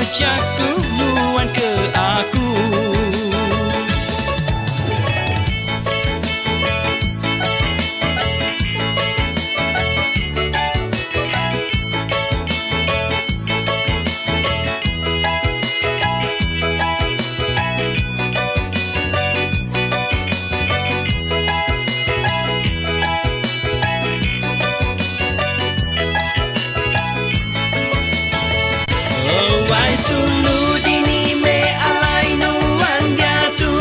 kerjaku, nuan ke aku. Wai sulu dini me alai nuan dia tu,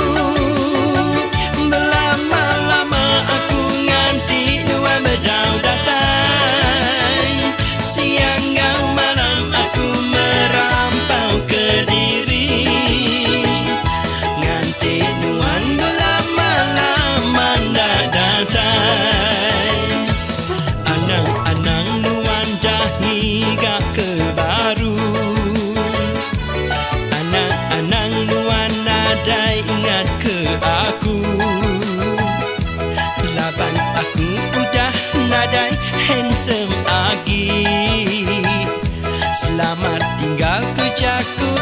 berlama-lama aku nganti nuan berdau datang. Siang dan malam aku merampau ke diri, nganti nuan berlama-lama dah datang. Anang-anang nuan dah hingga ke baru, ingat ke aku. Laban aku udah nadai handsome lagi. Selamat tinggal kerjaku,